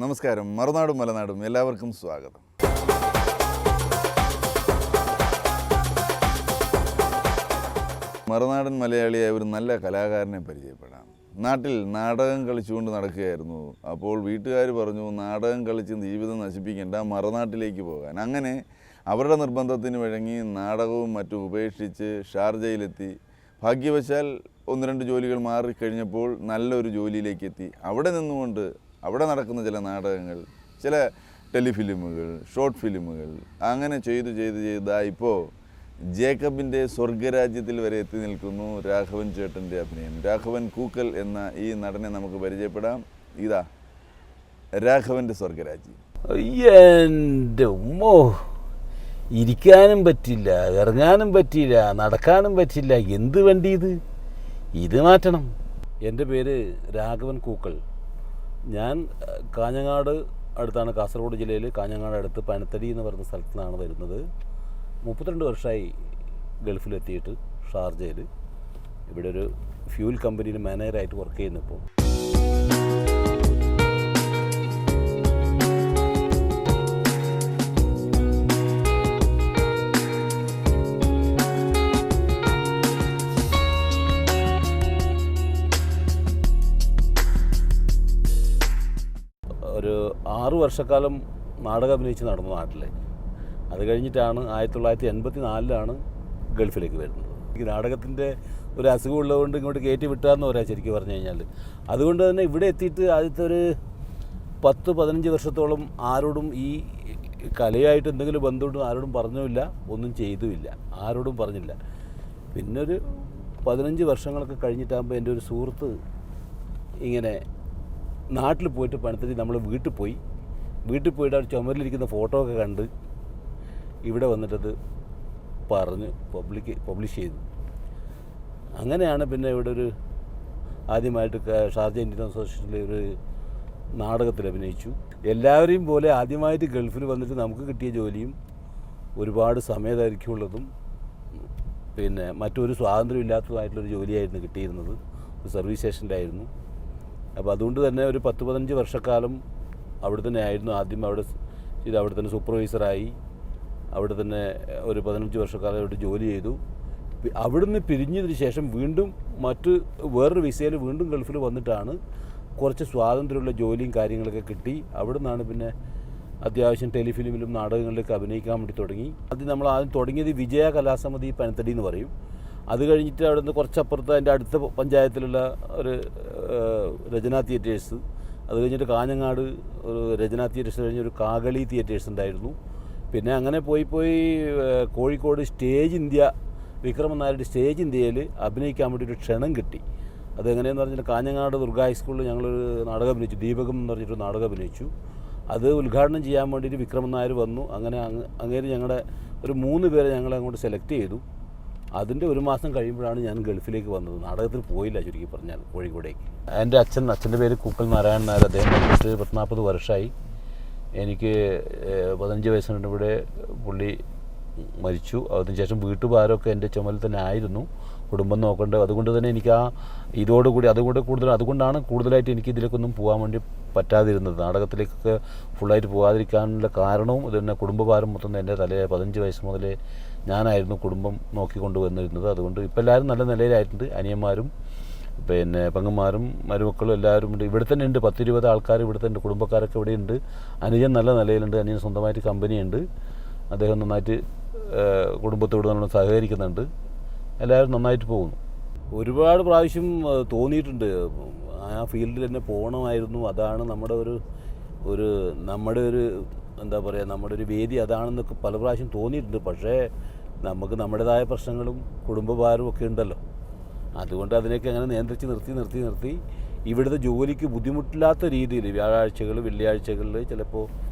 നമസ്കാരം. മറുനാടും മലനാടും എല്ലാവർക്കും സ്വാഗതം. മറുനാടൻ മലയാളിയായ ഒരു നല്ല കലാകാരനെ പരിചയപ്പെടാം. നാട്ടിൽ നാടകം കളിച്ചുകൊണ്ട് നടക്കുകയായിരുന്നു. അപ്പോൾ വീട്ടുകാർ പറഞ്ഞു, നാടകം കളിച്ച് ജീവിതം നശിപ്പിക്കേണ്ട, മറുനാട്ടിലേക്ക് പോകാൻ. അങ്ങനെ അവരുടെ നിർബന്ധത്തിന് വഴങ്ങി നാടകവും മറ്റും ഉപേക്ഷിച്ച് ഷാർജയിലെത്തി. ഭാഗ്യവശാൽ 1-2 ജോലികൾ മാറിക്കഴിഞ്ഞപ്പോൾ നല്ലൊരു ജോലിയിലേക്ക് എത്തി. അവിടെ നിന്നുകൊണ്ട് അവിടെ നടക്കുന്ന ചില നാടകങ്ങൾ, ചില ടെലിഫിലിമുകൾ, ഷോർട്ട് ഫിലിമുകൾ അങ്ങനെ ചെയ്ത് ഇപ്പോൾ ജേക്കബിൻ്റെ സ്വർഗരാജ്യത്തിൽ വരെ എത്തി നിൽക്കുന്നു രാഘവൻ ചേട്ടൻ്റെ അഭിനയം. രാഘവൻ കൂക്കൽ എന്ന ഈ നടനെ നമുക്ക് പരിചയപ്പെടാം. ഇതാ രാഘവൻ്റെ സ്വർഗരാജ്യം. എൻ്റെ ഉമ്മോ, ഇരിക്കാനും പറ്റില്ല, ഇറങ്ങാനും പറ്റില്ല, നടക്കാനും പറ്റില്ല. എന്ത് വണ്ടി ഇത് മാറ്റണം. എൻ്റെ പേര് രാഘവൻ കൂക്കൽ. ഞാൻ കാഞ്ഞങ്ങാട് അടുത്താണ്, കാസർഗോഡ് ജില്ലയിൽ കാഞ്ഞങ്ങാട് അടുത്ത് പനത്തടി എന്ന് പറയുന്ന സ്ഥലത്തു നിന്നാണ് വരുന്നത്. 32 വർഷമായി ഗൾഫിലെത്തിയിട്ട് ഷാർജയിൽ ഇവിടെ ഒരു ഫ്യൂൽ കമ്പനിയിൽ മാനേജറായിട്ട് വർക്ക് ചെയ്യുന്നു. ഇപ്പോൾ ഒരു 6 വർഷക്കാലം നാടകം അഭിനയിച്ച് നടന്നു നാട്ടിൽ. അത് കഴിഞ്ഞിട്ടാണ് 1984 ഗൾഫിലേക്ക് വരുന്നത്. ഈ നാടകത്തിൻ്റെ ഒരു അസുഖമുള്ളതുകൊണ്ട് ഇങ്ങോട്ട് കയറ്റി വിട്ടാന്ന് പറയാം ശരിക്കും പറഞ്ഞു കഴിഞ്ഞാൽ. അതുകൊണ്ട് തന്നെ ഇവിടെ എത്തിയിട്ട് ആദ്യത്തെ ഒരു 10-15 വർഷത്തോളം ആരോടും ഈ കലയായിട്ട് എന്തെങ്കിലും ബന്ധമുണ്ട് ആരോടും പറഞ്ഞുമില്ല, ഒന്നും ചെയ്തുമില്ല, ആരോടും പറഞ്ഞില്ല. പിന്നെ ഒരു 15 വർഷങ്ങളൊക്കെ കഴിഞ്ഞിട്ടാകുമ്പോൾ എൻ്റെ ഒരു സുഹൃത്ത് ഇങ്ങനെ നാട്ടിൽ പോയിട്ട് പണിത്തരി നമ്മൾ വീട്ടിൽ പോയിട്ട് അവർ ചുമരിലിരിക്കുന്ന ഫോട്ടോ ഒക്കെ കണ്ട് ഇവിടെ വന്നിട്ടത് പറഞ്ഞ് പബ്ലിഷ് ചെയ്തു. അങ്ങനെയാണ് പിന്നെ ഇവിടെ ഒരു ആദ്യമായിട്ട് ഷാർജ ഇന്ത്യൻ അസോസിയേഷനിലെ ഒരു നാടകത്തിൽ അഭിനയിച്ചു. എല്ലാവരെയും പോലെ ആദ്യമായിട്ട് ഗൾഫിൽ വന്നിട്ട് നമുക്ക് കിട്ടിയ ജോലിയും ഒരുപാട് സമയദൈർഘ്യമുള്ളതും പിന്നെ മറ്റൊരു സ്വാതന്ത്ര്യം ഇല്ലാത്തതുമായിട്ടുള്ളൊരു ജോലിയായിരുന്നു കിട്ടിയിരുന്നത്. ഒരു സർവീസ് സ്റ്റേഷനിലായിരുന്നു. അപ്പോൾ അതുകൊണ്ട് തന്നെ ഒരു 10-15 വർഷക്കാലം അവിടെ തന്നെ ആയിരുന്നു. ആദ്യം അവിടെ തന്നെ സൂപ്പർവൈസറായി. അവിടെ തന്നെ ഒരു 15 വർഷക്കാലം അവിടെ ജോലി ചെയ്തു. അവിടുന്ന് പിരിഞ്ഞതിന് ശേഷം വീണ്ടും വേറൊരു വിസയിൽ വീണ്ടും ഗൾഫിൽ വന്നിട്ടാണ് കുറച്ച് സ്വാതന്ത്ര്യമുള്ള ജോലിയും കാര്യങ്ങളൊക്കെ കിട്ടി. അവിടെ നിന്നാണ് പിന്നെ അത്യാവശ്യം ടെലിഫിലിമിലും നാടകങ്ങളിലൊക്കെ അഭിനയിക്കാൻ വേണ്ടി തുടങ്ങി. നമ്മൾ ആദ്യം തുടങ്ങിയത് വിജയ കലാസമിതി പനത്തടി എന്ന് പറയും. അത് കഴിഞ്ഞിട്ട് അവിടെ നിന്ന് കുറച്ചപ്പുറത്ത് അതിൻ്റെ അടുത്ത പഞ്ചായത്തിലുള്ള ഒരു രചന തിയേറ്റേഴ്സ്, അത് കഴിഞ്ഞിട്ട് കാഞ്ഞങ്ങാട് ഒരു രചന തിയേറ്റേഴ്സ് കഴിഞ്ഞൊരു കാകളി തിയേറ്റേഴ്സ് ഉണ്ടായിരുന്നു. പിന്നെ അങ്ങനെ പോയി കോഴിക്കോട് സ്റ്റേജ് ഇന്ത്യ, വിക്രമൻ നായരുടെ സ്റ്റേജ് ഇന്ത്യയിൽ അഭിനയിക്കാൻ വേണ്ടി ഒരു ക്ഷണം കിട്ടി. അതെങ്ങനെയെന്ന് പറഞ്ഞാൽ കാഞ്ഞങ്ങാട് ദുർഗ ഹൈസ്കൂളിൽ ഞങ്ങളൊരു നാടകം അഭിനയിച്ചു, ദീപകം എന്ന് പറഞ്ഞിട്ടൊരു നാടകം അഭിനയിച്ചു. അത് ഉദ്ഘാടനം ചെയ്യാൻ വേണ്ടിയിട്ട് വിക്രമൻ നായർ വന്നു. അങ്ങനെ ഞങ്ങളുടെ ഒരു 3 പേരെ ഞങ്ങളെ അങ്ങോട്ട് സെലക്ട് ചെയ്തു. അതിൻ്റെ 1 മാസം കഴിയുമ്പോഴാണ് ഞാൻ ഗൾഫിലേക്ക് വന്നത്. നാടകത്തിൽ പോയില്ല ചുരുക്കി പറഞ്ഞാൽ, കോഴിക്കോടേക്ക്. എൻ്റെ അച്ഛൻ്റെ പേര് കൂക്കൽ നാരായണൻ നായർ. അദ്ദേഹം വന്നിട്ട് 40 വർഷമായി. എനിക്ക് 15 വയസ്സിനുണ്ട് ഇവിടെ പുള്ളി മരിച്ചു. അതിനുശേഷം വീട്ടുകാരൊക്കെ എൻ്റെ ചുമലിൽ തന്നെ ആയിരുന്നു, കുടുംബം നോക്കേണ്ടത്. അതുകൊണ്ട് തന്നെ എനിക്ക് അതുകൊണ്ടാണ് കൂടുതലായിട്ട് എനിക്ക് ഇതിലേക്കൊന്നും പോകാൻ വേണ്ടി പറ്റാതിരുന്നത്. നാടകത്തിലേക്കൊക്കെ ഫുള്ളായിട്ട് പോകാതിരിക്കാനുള്ള കാരണവും ഇത് തന്നെ. കുടുംബഭാരം മൊത്തം എൻ്റെ 15 വയസ്സ് മുതലേ ഞാനായിരുന്നു കുടുംബം നോക്കിക്കൊണ്ട് വന്നിരുന്നത്. അതുകൊണ്ട് ഇപ്പോൾ എല്ലാവരും നല്ല നിലയിലായിട്ടുണ്ട്. അനിയന്മാരും പിന്നെ പെങ്ങന്മാരും മരുമക്കളും എല്ലാവരും ഉണ്ട്. ഇവിടെ തന്നെ ഉണ്ട് 10-20 ആൾക്കാർ ഇവിടെ തന്നെ, കുടുംബക്കാരൊക്കെ ഇവിടെ ഉണ്ട്. അനുജൻ നല്ല നിലയിലുണ്ട്. അനുജൻ സ്വന്തമായിട്ട് കമ്പനിയുണ്ട്. അദ്ദേഹം നന്നായിട്ട് കുടുംബത്തോട് നമ്മൾ സഹകരിക്കുന്നുണ്ട്. എല്ലാവരും നന്നായിട്ട് പോകുന്നു. ഒരുപാട് പ്രാവശ്യം തോന്നിയിട്ടുണ്ട് ആ ഫീൽഡിൽ തന്നെ പോകണമായിരുന്നു. അതാണ് നമ്മുടെ ഒരു എന്താ പറയുക, നമ്മുടെ ഒരു വേദി അതാണെന്നൊക്കെ പല പ്രാവശ്യം തോന്നിയിട്ടുണ്ട്. പക്ഷേ നമുക്ക് നമ്മുടേതായ പ്രശ്നങ്ങളും കുടുംബഭാരവും ഒക്കെ ഉണ്ടല്ലോ. അതുകൊണ്ട് അതിനൊക്കെ അങ്ങനെ നിയന്ത്രിച്ച് നിർത്തി ഇവിടുത്തെ ജോലിക്ക് ബുദ്ധിമുട്ടില്ലാത്ത രീതിയിൽ വ്യാഴാഴ്ചകൾ, വെള്ളിയാഴ്ചകളിൽ, ചിലപ്പോൾ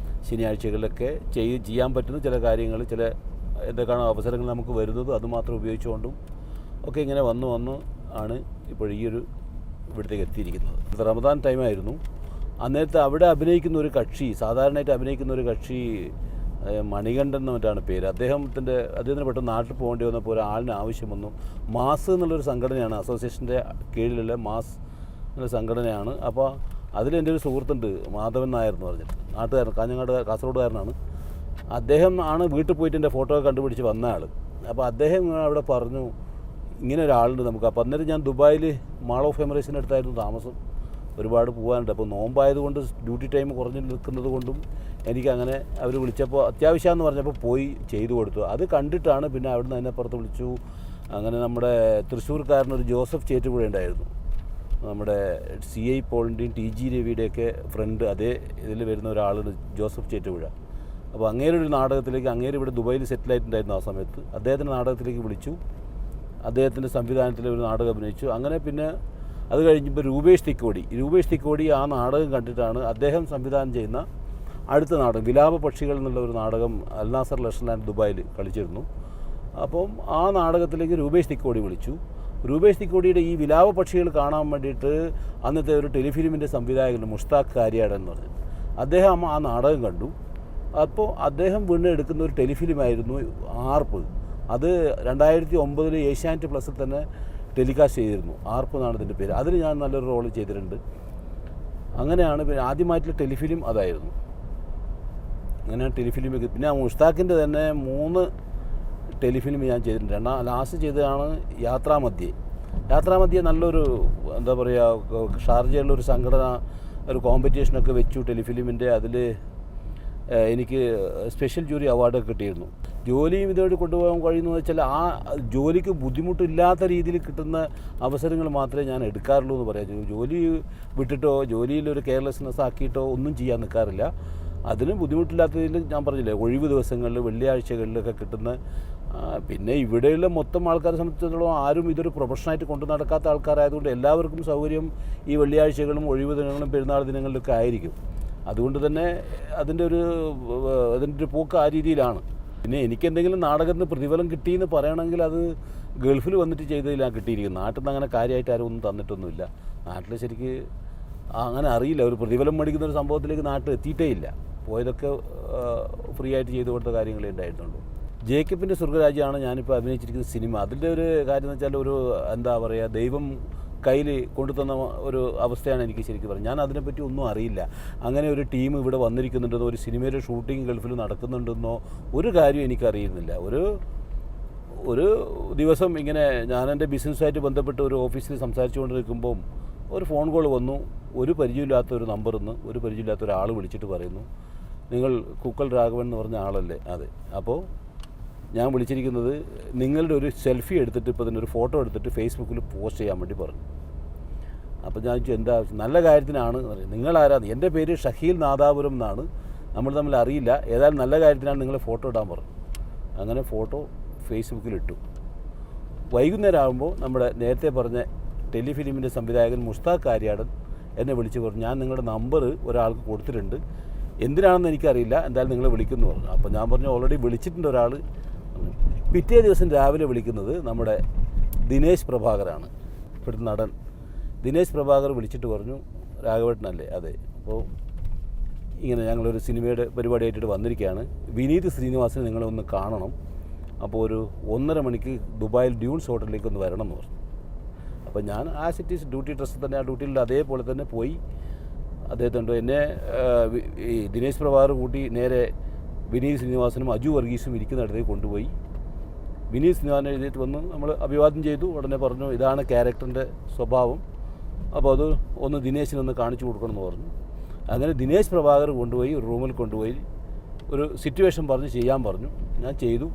ശനിയാഴ്ചകളിലൊക്കെ ചെയ്യാൻ പറ്റുന്ന ചില കാര്യങ്ങൾ, ചില എന്തൊക്കെയാണോ അവസരങ്ങൾ നമുക്ക് വരുന്നത് അതുമാത്രം ഉപയോഗിച്ചുകൊണ്ടും ഒക്കെ ഇങ്ങനെ വന്ന് ആണ് ഇപ്പോൾ ഇവിടത്തേക്ക് എത്തിയിരിക്കുന്നത്. റമദാൻ ടൈമായിരുന്നു. അന്നേരത്തെ അവിടെ സാധാരണയായിട്ട് അഭിനയിക്കുന്ന ഒരു കക്ഷി മണികണ്ഠൻ എന്ന് മറ്റാണ് പേര്. അദ്ദേഹത്തിന് പെട്ടെന്ന് നാട്ടിൽ പോകേണ്ടി വന്നപ്പോൾ ഒരാളിന് ആവശ്യം വന്നു. മാസ് എന്നുള്ളൊരു സംഘടനയാണ്, അസോസിയേഷൻ്റെ കീഴിലുള്ള മാസ് എന്നുള്ള സംഘടനയാണ്. അപ്പോൾ അതിലെൻ്റെ ഒരു സുഹൃത്തുണ്ട്, മാധവൻ നായർ എന്ന് പറഞ്ഞിട്ട്, നാട്ടുകാരൻ, കാഞ്ഞങ്ങാട് കാസർഗോഡുകാരനാണ്. അദ്ദേഹം ആണ് വീട്ടിൽ പോയിട്ട് എൻ്റെ ഫോട്ടോ കണ്ടുപിടിച്ച് വന്ന ആൾ. അപ്പോൾ അദ്ദേഹം അവിടെ പറഞ്ഞു ഇങ്ങനെ ഒരാളുണ്ട് നമുക്ക്. അപ്പോൾ അന്നേരം ഞാൻ ദുബായിൽ മാൾ ഓഫ് എമിറേറ്റ്സിൻ്റെ അടുത്തായിരുന്നു താമസം. ഒരുപാട് പോകാനുണ്ട്. അപ്പോൾ നോമ്പായതുകൊണ്ട് ഡ്യൂട്ടി ടൈം കുറഞ്ഞ് നിൽക്കുന്നത് കൊണ്ടും എനിക്കങ്ങനെ അവർ വിളിച്ചപ്പോൾ അത്യാവശ്യമെന്ന് പറഞ്ഞപ്പോൾ പോയി ചെയ്തു കൊടുത്തു. അത് കണ്ടിട്ടാണ് പിന്നെ അവിടുന്ന് അതിനപ്പുറത്ത് വിളിച്ചു. അങ്ങനെ നമ്മുടെ തൃശ്ശൂർക്കാരനൊരു ജോസഫ് ചേറ്റുപുഴ ഉണ്ടായിരുന്നു, നമ്മുടെ CI പോളിൻ്റെയും TG രവിയുടെയൊക്കെ ഫ്രണ്ട്, അതേ ഇതിൽ വരുന്ന ഒരാളാണ് ജോസഫ് ചേറ്റുപുഴ. അപ്പോൾ അങ്ങേരൊരു നാടകത്തിലേക്ക്, അങ്ങേര് ഇവിടെ ദുബായിൽ സെറ്റിലായിട്ടുണ്ടായിരുന്നു ആ സമയത്ത്, അദ്ദേഹത്തിൻ്റെ നാടകത്തിലേക്ക് വിളിച്ചു. അദ്ദേഹത്തിൻ്റെ സംവിധാനത്തിൽ ഒരു നാടകം അഭിനയിച്ചു. അങ്ങനെ പിന്നെ അത് കഴിഞ്ഞപ്പോൾ രൂപേഷ് തിക്കോടി ആ നാടകം കണ്ടിട്ടാണ് അദ്ദേഹം സംവിധാനം ചെയ്യുന്ന അടുത്ത നാടകം വിലാപ പക്ഷികൾ എന്നുള്ള ഒരു നാടകം അൽനാസർ ലഷ്ലാൻഡ് ദുബായിൽ കളിച്ചിരുന്നു. അപ്പം ആ നാടകത്തിലേക്ക് രൂപേഷ് തിക്കോടി വിളിച്ചു. രൂപേഷ് തിക്കോടിയുടെ ഈ വിലാപ പക്ഷികൾ കാണാൻ വേണ്ടിയിട്ട് അന്നത്തെ ഒരു ടെലിഫിലിമിൻ്റെ സംവിധായകനുണ്ട്, മുഷ്താഖ് കാര്യാടൻ എന്ന് പറഞ്ഞത്. അദ്ദേഹം ആ നാടകം കണ്ടു. അപ്പോൾ അദ്ദേഹം വീണ്ടും എടുക്കുന്ന ഒരു ടെലിഫിലിമായിരുന്നു ആർപ്പ്. അത് 2009 ഏഷ്യാനെറ്റ് പ്ലസിൽ തന്നെ ടെലികാസ്റ്റ് ചെയ്തിരുന്നു. ആർപ്പ് എന്നാണ് ഇതിൻ്റെ പേര്. അതിൽ ഞാൻ നല്ലൊരു റോൾ ചെയ്തിട്ടുണ്ട്. അങ്ങനെയാണ് പിന്നെ ആദ്യമായിട്ടുള്ള ടെലിഫിലിം അതായിരുന്നു. അങ്ങനെയാണ് ടെലിഫിലിമൊക്കെ. പിന്നെ മുഷ്താഖിൻ്റെ തന്നെ 3 ടെലിഫിലിം ഞാൻ ചെയ്തിട്ടുണ്ട്. ലാസ്റ്റ് ചെയ്തതാണ് യാത്രാമധ്യേ നല്ലൊരു എന്താ പറയുക, ഷാർജയുള്ള ഒരു സംഘടന ഒരു കോമ്പറ്റീഷനൊക്കെ വെച്ചു ടെലിഫിലിമിൻ്റെ. അതിൽ എനിക്ക് സ്പെഷ്യൽ ജൂറി അവാർഡൊക്കെ കിട്ടിയിരുന്നു. ജോലിയും ഇതോട് കൊണ്ടുപോകാൻ കഴിയുന്നതെന്ന് വെച്ചാൽ ആ ജോലിക്ക് ബുദ്ധിമുട്ടില്ലാത്ത രീതിയിൽ കിട്ടുന്ന അവസരങ്ങൾ മാത്രമേ ഞാൻ എടുക്കാറുള്ളൂ എന്ന് പറയാം. ജോലി വിട്ടിട്ടോ ജോലിയിലൊരു കെയർലെസ്നെസ് ആക്കിയിട്ടോ ഒന്നും ചെയ്യാൻ നിൽക്കാറില്ല. അതിന് ബുദ്ധിമുട്ടില്ലാത്ത രീതിയിൽ ഞാൻ പറഞ്ഞില്ലേ, ഒഴിവ് ദിവസങ്ങളിൽ വെള്ളിയാഴ്ചകളിലൊക്കെ കിട്ടുന്ന. പിന്നെ ഇവിടെയുള്ള മൊത്തം ആൾക്കാരെ സംബന്ധിച്ചിടത്തോളം ആരും ഇതൊരു പ്രൊഫഷനായിട്ട് കൊണ്ടു നടക്കാത്ത ആൾക്കാരായതുകൊണ്ട് എല്ലാവർക്കും സൗകര്യം ഈ വെള്ളിയാഴ്ചകളും ഒഴിവ് ദിനങ്ങളും പെരുന്നാൾ ദിനങ്ങളിലൊക്കെ ആയിരിക്കും. അതുകൊണ്ട് തന്നെ അതിൻ്റെ ഒരു പോക്ക് ആ രീതിയിലാണ്. പിന്നെ എനിക്കെന്തെങ്കിലും നാടകത്തിന് പ്രതിഫലം കിട്ടിയെന്ന് പറയണമെങ്കിൽ അത് ഗൾഫിൽ വന്നിട്ട് ചെയ്തതിലാണ് കിട്ടിയിരിക്കുന്നത്. നാട്ടിൽ നിന്ന് അങ്ങനെ കാര്യമായിട്ട് ആരും ഒന്നും തന്നിട്ടൊന്നുമില്ല. നാട്ടിൽ ശരിക്ക് അങ്ങനെ അറിയില്ല, ഒരു പ്രതിഫലം മേടിക്കുന്ന ഒരു സംഭവത്തിലേക്ക് നാട്ടിൽ എത്തിയിട്ടേ ഇല്ല. പോയതൊക്കെ ഫ്രീ ആയിട്ട് ചെയ്തു കൊടുത്ത കാര്യങ്ങളേ ഉണ്ടായിട്ടുള്ളൂ. ജേക്കബിൻ്റെ സ്വർഗ്ഗരാജ്യമാണ് ഞാനിപ്പോൾ അഭിനയിച്ചിരിക്കുന്ന സിനിമ. അതിൻ്റെ ഒരു കാര്യം എന്ന് വെച്ചാൽ ഒരു എന്താ പറയുക, ദൈവം കയ്യിൽ കൊണ്ടുതന്ന ഒരു അവസ്ഥയാണ് എനിക്ക് ശരിക്കും പറഞ്ഞത്. ഞാൻ അതിനെപ്പറ്റി ഒന്നും അറിയില്ല. അങ്ങനെ ഒരു ടീം ഇവിടെ വന്നിരിക്കുന്നുണ്ടെന്നോ ഒരു സിനിമയുടെ ഷൂട്ടിംഗ് ഗൾഫിൽ നടക്കുന്നുണ്ടെന്നോ ഒരു കാര്യം എനിക്കറിയുന്നില്ല. ഒരു ദിവസം ഇങ്ങനെ ഞാൻ എൻ്റെ ബിസിനസ്സായിട്ട് ബന്ധപ്പെട്ട് ഒരു ഓഫീസിൽ സംസാരിച്ചുകൊണ്ടിരിക്കുമ്പം ഒരു ഫോൺ കോൾ വന്നു. ഒരു പരിചയമില്ലാത്ത ഒരു നമ്പറിൽ നിന്ന് ഒരു പരിചയമില്ലാത്ത ഒരാൾ വിളിച്ചിട്ട് പറയുന്നു, നിങ്ങൾ കുക്കൽ രാഘവൻ എന്ന് പറഞ്ഞ ആളല്ലേ? അതെ. അപ്പോൾ ഞാൻ വിളിച്ചിരിക്കുന്നത് നിങ്ങളുടെ ഒരു സെൽഫി എടുത്തിട്ട് ഇപ്പോൾ ഇതിനൊരു ഫോട്ടോ എടുത്തിട്ട് ഫേസ്ബുക്കിൽ പോസ്റ്റ് ചെയ്യാൻ വേണ്ടി പറഞ്ഞു. അപ്പോൾ ഞാൻ ചോദിച്ചു എന്താ ആവശ്യം? നല്ല കാര്യത്തിനാണ്. നിങ്ങളാരാന്ന്? എൻ്റെ പേര് ഷഹീൽ നാദാപുരം എന്നാണ്, നമ്മൾ തമ്മിൽ അറിയില്ല, ഏതായാലും നല്ല കാര്യത്തിനാണ് നിങ്ങളെ ഫോട്ടോ ഇടാൻ പറഞ്ഞു. അങ്ങനെ ഫോട്ടോ ഫേസ്ബുക്കിലിട്ടു. വൈകുന്നേരം ആകുമ്പോൾ നമ്മുടെ നേരത്തെ പറഞ്ഞ ടെലിഫിലിമിൻ്റെ സംവിധായകൻ മുഷ്താഖ് കാര്യാടൻ എന്നെ വിളിച്ച് പറഞ്ഞു, ഞാൻ നിങ്ങളുടെ നമ്പർ ഒരാൾക്ക് കൊടുത്തിട്ടുണ്ട്, എന്തിനാണെന്ന് എനിക്കറിയില്ല, എന്തായാലും നിങ്ങളെ വിളിക്കുന്നു പറഞ്ഞു. അപ്പോൾ ഞാൻ പറഞ്ഞു ഓൾറെഡി വിളിച്ചിട്ടുണ്ട് ഒരാൾ. പിറ്റേ ദിവസം രാവിലെ വിളിക്കുന്നത് നമ്മുടെ ദിനേശ് പ്രഭാകറാണ്, ഇപ്പോഴത്തെ നടൻ. ദിനേശ് പ്രഭാകർ വിളിച്ചിട്ട് പറഞ്ഞു, രാഘവേട്ടനല്ലേ? അതെ. അപ്പോൾ ഇങ്ങനെ ഞങ്ങളൊരു സിനിമയുടെ പരിപാടിയായിട്ട് വന്നിരിക്കുകയാണ്, വിനീത് ശ്രീനിവാസിനെ നിങ്ങളെ ഒന്ന് കാണണം, അപ്പോൾ ഒരു 1.5 മണിക്ക് ദുബായിൽ ഡ്യൂൺസ് ഹോട്ടലിലേക്ക് ഒന്ന് വരണം എന്ന് പറഞ്ഞു. അപ്പോൾ ഞാൻ ആസ് ഇറ്റ് ഈസ് ഡ്യൂട്ടി ഡ്രസ്സിൽ തന്നെ, ആ ഡ്യൂട്ടിയിൽ അതേപോലെ തന്നെ പോയി അദ്ദേഹത്തിനുണ്ട്. എന്നെ ഈ ദിനേശ് പ്രഭാകർ കൂട്ടി നേരെ വിനീത് ശ്രീനിവാസനും അജു വർഗീസും ഇരിക്കുന്നിടത്തേക്ക് കൊണ്ടുപോയി. വിനീത് ശ്രീനിവാസൻ എഴുതിയിട്ട് വന്ന് നമ്മൾ അഭിവാദ്യം ചെയ്തു. ഉടനെ പറഞ്ഞു ഇതാണ് ക്യാരക്ടറിൻ്റെ സ്വഭാവം, അപ്പോൾ അത് ഒന്ന് ദിനേശിനൊന്ന് കാണിച്ചു കൊടുക്കണമെന്ന് പറഞ്ഞു. അങ്ങനെ ദിനേശ് പ്രഭാകർ കൊണ്ടുപോയി ഒരു റൂമിൽ കൊണ്ടുപോയി ഒരു സിറ്റുവേഷൻ പറഞ്ഞ് ചെയ്യാൻ പറഞ്ഞു. ഞാൻ ചെയ്തു.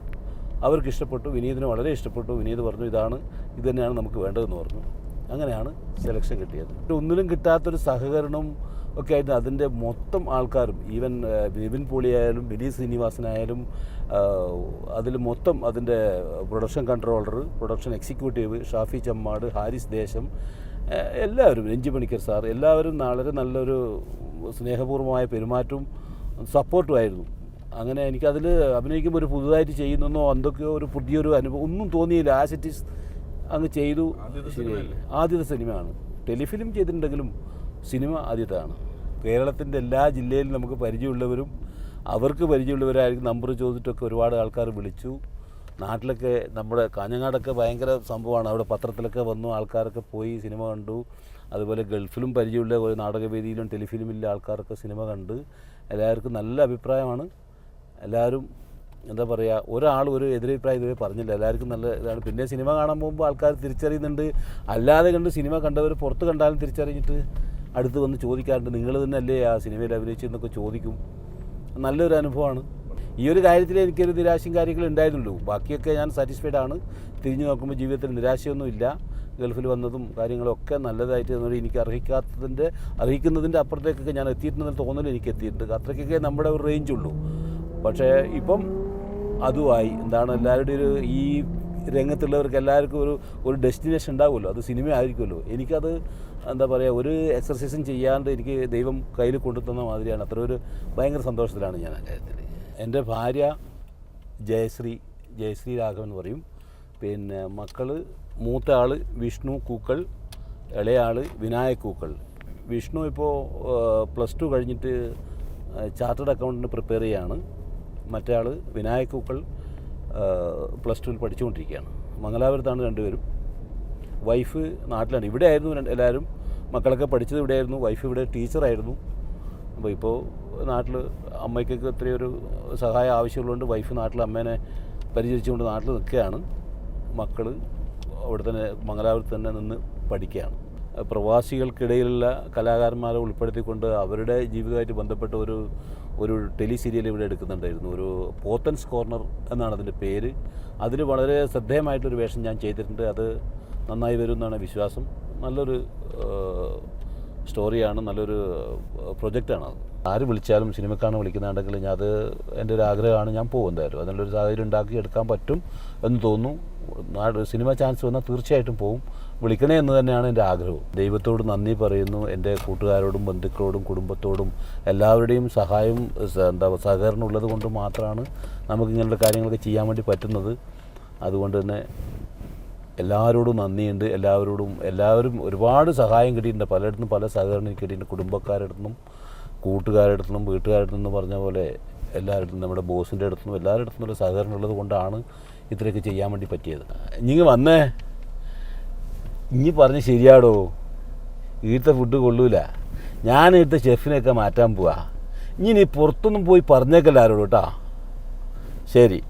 അവർക്ക് ഇഷ്ടപ്പെട്ടു, വിനീതിന് വളരെ ഇഷ്ടപ്പെട്ടു. വിനീത് പറഞ്ഞു ഇത് തന്നെയാണ് നമുക്ക് വേണ്ടതെന്ന് പറഞ്ഞു. അങ്ങനെയാണ് സെലക്ഷൻ കിട്ടിയത്. ഒന്നിലും കിട്ടാത്തൊരു സഹകരണം ഒക്കെ ആയിട്ട് അതിൻ്റെ മൊത്തം ആൾക്കാരും, ഈവൻ നിവിൻ പോളിയായാലും വിനീത് ശ്രീനിവാസനായാലും, അതിൽ മൊത്തം അതിൻ്റെ production controller, production executive Shafi Chammad, Haris Desam, എല്ലാവരും, രഞ്ജി പണിക്കർ സാർ, എല്ലാവരും വളരെ നല്ലൊരു സ്നേഹപൂർവമായ പെരുമാറ്റവും സപ്പോർട്ടുമായിരുന്നു. അങ്ങനെ എനിക്കതിൽ അഭിനയിക്കുമ്പോൾ ഒരു പുതുതായിട്ട് ചെയ്യുന്നോ എന്തൊക്കെയോ ഒരു പുതിയൊരു അനുഭവം ഒന്നും തോന്നിയില്ല. ആസ് ഇറ്റ് ഈസ് അങ്ങ് ചെയ്തു. ശരിയായില്ല. ആദ്യത്തെ സിനിമയാണ്. ടെലിഫിലിം ചെയ്തിട്ടുണ്ടെങ്കിലും സിനിമ ആദ്യത്തെയാണ്. കേരളത്തിൻ്റെ എല്ലാ ജില്ലയിലും നമുക്ക് പരിചയമുള്ളവരും അവർക്ക് പരിചയമുള്ളവരായിരിക്കും നമ്പർ ചോദിച്ചിട്ടൊക്കെ ഒരുപാട് ആൾക്കാർ വിളിച്ചു. നാട്ടിലൊക്കെ നമ്മുടെ കാഞ്ഞങ്ങാടൊക്കെ ഭയങ്കര സംഭവമാണ്. അവിടെ പത്രത്തിലൊക്കെ വന്നു, ആൾക്കാരൊക്കെ പോയി സിനിമ കണ്ടു. അതുപോലെ ഗൾഫിലും പരിചയമുള്ള ഒരു നാടകവേദിയിലും ടെലിഫിലിമിലെ ആൾക്കാരൊക്കെ സിനിമ കണ്ട് എല്ലാവർക്കും നല്ല അഭിപ്രായമാണ്. എല്ലാവരും എന്താ പറയുക, ഒരാൾ ഒരു എതിരഭിപ്രായം ഇതുവരെ പറഞ്ഞില്ല. എല്ലാവർക്കും നല്ല ഇതാണ്. പിന്നെ സിനിമ കാണാൻ പോകുമ്പോൾ ആൾക്കാർ തിരിച്ചറിയുന്നുണ്ട്. അല്ലാതെ കണ്ട് സിനിമ കണ്ടവർ പുറത്ത് കണ്ടാലും തിരിച്ചറിഞ്ഞിട്ട് അടുത്ത് വന്ന് ചോദിക്കാറുണ്ട്, നിങ്ങൾ തന്നെ അല്ലേ ആ സിനിമയിൽ അഭിനയിച്ചെന്നൊക്കെ ചോദിക്കും. നല്ലൊരു അനുഭവമാണ്. ഈ ഒരു കാര്യത്തിൽ എനിക്കൊരു നിരാശയും കാര്യങ്ങളും ഉണ്ടായിരുന്നുള്ളൂ. ബാക്കിയൊക്കെ ഞാൻ സാറ്റിസ്ഫൈഡ് ആണ്. തിരിഞ്ഞു നോക്കുമ്പോൾ ജീവിതത്തിൽ നിരാശയൊന്നുമില്ല. ഗൾഫിൽ വന്നതും കാര്യങ്ങളൊക്കെ നല്ലതായിട്ട് എനിക്ക് അർഹിക്കുന്നതിൻ്റെ അപ്പുറത്തേക്കൊക്കെ ഞാൻ എത്തിയിട്ടുണ്ടെന്ന് തോന്നൽ എനിക്ക് എത്തിയിട്ടുണ്ട്. അത്രയ്ക്കൊക്കെ നമ്മുടെ ഒരു റേഞ്ചുള്ളൂ. പക്ഷേ ഇപ്പം അതുമായി എന്താണ് എല്ലാവരുടെയും ഒരു ഈ രംഗത്തുള്ളവർക്ക് എല്ലാവർക്കും ഒരു ഡെസ്റ്റിനേഷൻ ഉണ്ടാവുമല്ലോ, അത് സിനിമ ആയിരിക്കുമല്ലോ. എനിക്കത് എന്താ പറയുക, ഒരു എക്സർസൈസും ചെയ്യാണ്ട് എനിക്ക് ദൈവം കയ്യിൽ കൊണ്ടുതന്ന മാതിരിയാണ്. അത്ര ഒരു ഭയങ്കര സന്തോഷത്തിലാണ് ഞാൻ ആ കാര്യത്തിൽ. എൻ്റെ ഭാര്യ ജയശ്രീ രാഘവൻ എന്ന് പറയും. പിന്നെ മക്കൾ, മൂത്ത ആൾ വിഷ്ണു കൂക്കൾ, ഇളയ ആൾ വിനായക് കൂക്കൾ. വിഷ്ണു ഇപ്പോൾ +2 കഴിഞ്ഞിട്ട് ചാർട്ടേഡ് അക്കൗണ്ടൻറ്റ് പ്രിപ്പയർ ചെയ്യുകയാണ്. മറ്റേ ആൾ വിനായക് കൂക്കൾ +2 പഠിച്ചുകൊണ്ടിരിക്കുകയാണ്. മംഗലാപുരത്താണ് രണ്ടുപേരും. വൈഫ് നാട്ടിലാണ്. ഇവിടെ ആയിരുന്നു എല്ലാവരും. മക്കളൊക്കെ പഠിച്ചത് ഇവിടെയായിരുന്നു. വൈഫ് ഇവിടെ ടീച്ചറായിരുന്നു. അപ്പോൾ ഇപ്പോൾ നാട്ടിൽ അമ്മയ്ക്കൊക്കെ ഇത്രയൊരു സഹായം ആവശ്യമുള്ളതുകൊണ്ട് വൈഫ് നാട്ടിൽ അമ്മേനെ പരിചരിച്ചുകൊണ്ട് നാട്ടിൽ നിൽക്കുകയാണ്. മക്കൾ അവിടെ തന്നെ മംഗലാപുരത്ത് തന്നെ നിന്ന് പഠിക്കുകയാണ്. പ്രവാസികൾക്കിടയിലുള്ള കലാകാരന്മാരെ ഉൾപ്പെടുത്തിക്കൊണ്ട് അവരുടെ ജീവിതമായിട്ട് ബന്ധപ്പെട്ട ഒരു ടെലി സീരിയൽ ഇവിടെ എടുക്കുന്നുണ്ടായിരുന്നു. ഒരു പോത്തൻസ് കോർണർ എന്നാണ് അതിൻ്റെ പേര്. അതിൽ വളരെ ശ്രദ്ധേയമായിട്ടൊരു വേഷം ഞാൻ ചെയ്തിട്ടുണ്ട്. അത് നന്നായി വരും എന്നാണ് വിശ്വാസം. നല്ലൊരു സ്റ്റോറിയാണ്, നല്ലൊരു പ്രൊജക്റ്റാണ് അത്. ആര് വിളിച്ചാലും സിനിമക്കാണ് വിളിക്കുന്നുണ്ടെങ്കിൽ അത് എൻ്റെ ഒരു ആഗ്രഹമാണ്. ഞാൻ പോകും എന്തായാലും. അതിനുള്ളൊരു സാഹചര്യം ഉണ്ടാക്കി എടുക്കാൻ പറ്റും എന്ന് തോന്നുന്നു. സിനിമ ചാൻസ് വന്നാൽ തീർച്ചയായിട്ടും പോകും. വിളിക്കണേ എന്ന് തന്നെയാണ് എൻ്റെ ആഗ്രഹം. ദൈവത്തോട് നന്ദി പറയുന്നു. എൻ്റെ കൂട്ടുകാരോടും ബന്ധുക്കളോടും കുടുംബത്തോടും എല്ലാവരുടെയും സഹകരണം ഉള്ളത് കൊണ്ട് മാത്രമാണ് നമുക്ക് ഇങ്ങനെയുള്ള കാര്യങ്ങളൊക്കെ ചെയ്യാൻ വേണ്ടി പറ്റുന്നത്. അതുകൊണ്ട് തന്നെ എല്ലാവരോടും നന്ദിയുണ്ട്. എല്ലാവരും ഒരുപാട് സഹായം കിട്ടിയിട്ടുണ്ട്. പലയിടത്തും പല സഹകരണം കിട്ടിയിട്ടുണ്ട്. കുടുംബക്കാരുടെ നിന്നും കൂട്ടുകാരുടെ അടുത്തുനിന്നും വീട്ടുകാരുടെ നിന്നും പറഞ്ഞ പോലെ എല്ലാവരുടെ നമ്മുടെ ബോസിൻ്റെ അടുത്തുനിന്നും എല്ലാവരുടെ അടുത്തുനിന്നുള്ള സഹകരണം ഉള്ളത് കൊണ്ടാണ് ഇത്രയൊക്കെ ചെയ്യാൻ വേണ്ടി പറ്റിയത്. ഇനി വന്നേ, ഇനി പറഞ്ഞ് ശരിയാടോ, ഈടുത്തെ ഫുഡ് കൊള്ളൂല. ഞാൻ ഇവിടുത്തെ ഷെഫിനെയൊക്കെ മാറ്റാൻ പോവാ. ഇനി നീ പുറത്തൊന്നും പോയി പറഞ്ഞേക്കല്ല ആരോട് കേട്ടോ. ശരി.